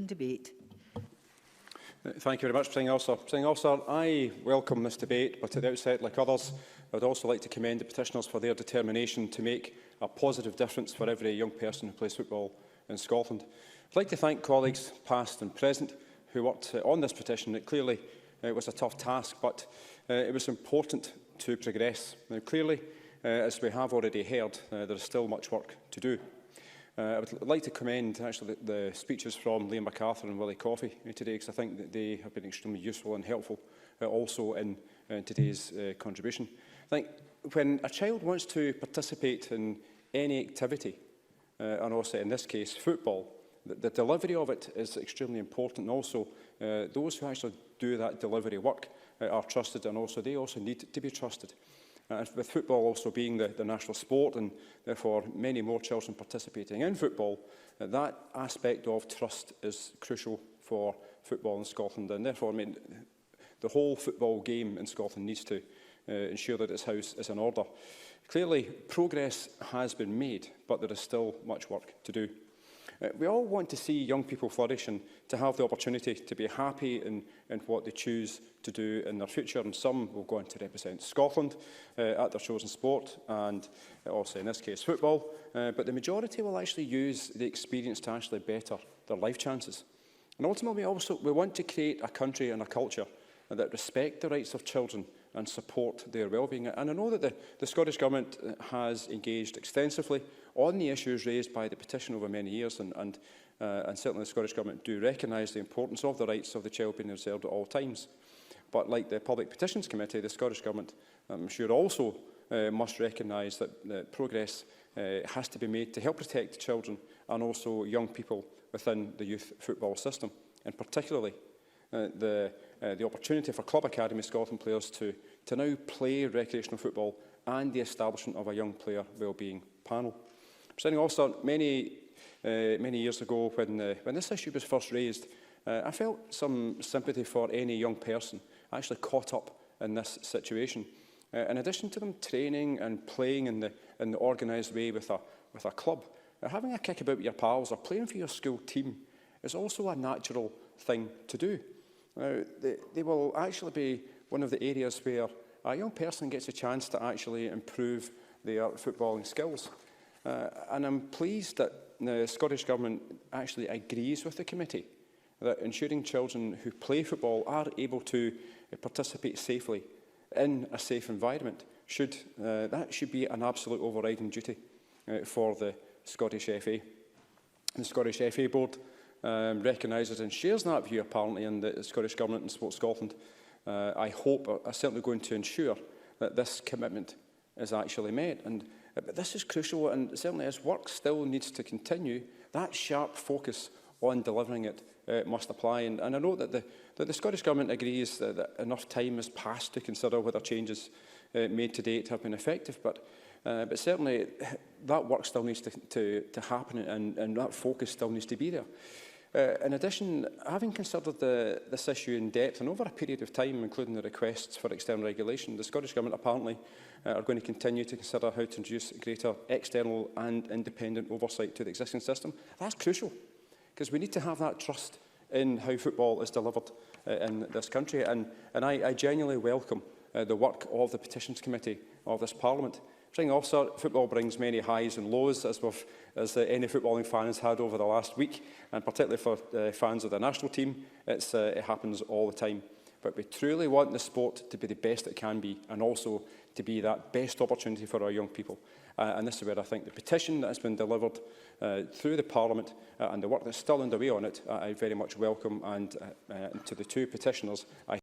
Debate. Thank you very much, Presiding Officer. Presiding Officer, I welcome this debate, but at the outset, like others, I would also like to commend the petitioners for their determination to make a positive difference for every young person who plays football in Scotland. I'd like to thank colleagues, past and present, who worked on this petition. It clearly was a tough task, but it was important to progress. Now, clearly, as we have already heard, there is still much work to do. I would like to commend actually the speeches from Liam MacArthur and Willie Coffey today, because I think that they have been extremely useful and helpful also in today's contribution. I think when a child wants to participate in any activity, and also in this case football, the delivery of it is extremely important, and also those who actually do that delivery work are trusted, and also they also need to be trusted. With football also being the national sport, and therefore many more children participating in football, that aspect of trust is crucial for football in Scotland, and therefore the whole football game in Scotland needs to ensure that its house is in order. Clearly, progress has been made, but there is still much work to do. We all want to see young people flourish and to have the opportunity to be happy in what they choose to do in their future. And some will go on to represent Scotland at their chosen sport, and also in this case football. But the majority will actually use the experience to actually better their life chances. And ultimately, we want to create a country and a culture that respect the rights of children and support their well-being. And I know that the Scottish Government has engaged extensively on the issues raised by the petition over many years, and certainly the Scottish Government do recognise the importance of the rights of the child being observed at all times. But like the Public Petitions Committee, the Scottish Government, I'm sure, also must recognise that progress has to be made to help protect children and also young people within the youth football system, and particularly the opportunity for Club Academy Scotland players to now play recreational football, and the establishment of a young player wellbeing panel. Presiding Officer, many years ago when this issue was first raised, I felt some sympathy for any young person actually caught up in this situation. In addition to them training and playing in the organised way with a club, having a kick about with your pals or playing for your school team is also a natural thing to do. They will actually be one of the areas where a young person gets a chance to actually improve their footballing skills. And I'm pleased that the Scottish Government actually agrees with the committee that ensuring children who play football are able to participate safely in a safe environment should be an absolute overriding duty for the Scottish FA. The Scottish FA Board recognises and shares that view apparently in the Scottish Government and Sport Scotland. I hope are certainly going to ensure that this commitment is actually met. But this is crucial, and certainly as work still needs to continue, that sharp focus on delivering it must apply. And I know that the Scottish Government agrees that enough time has passed to consider whether changes made to date have been effective, but certainly that work still needs to happen, and that focus still needs to be there. In addition, having considered this issue in depth and over a period of time, including the requests for external regulation, the Scottish Government apparently are going to continue to consider how to introduce greater external and independent oversight to the existing system. That's crucial, because we need to have that trust in how football is delivered in this country. And I genuinely welcome the work of the Petitions Committee of this Parliament. Presiding Officer, football brings many highs and lows, as any footballing fans had over the last week, and particularly for fans of the national team, it happens all the time. But we truly want the sport to be the best it can be, and also to be that best opportunity for our young people. And this is where I think the petition that has been delivered through the Parliament and the work that's still underway on it, I very much welcome, and to the two petitioners, I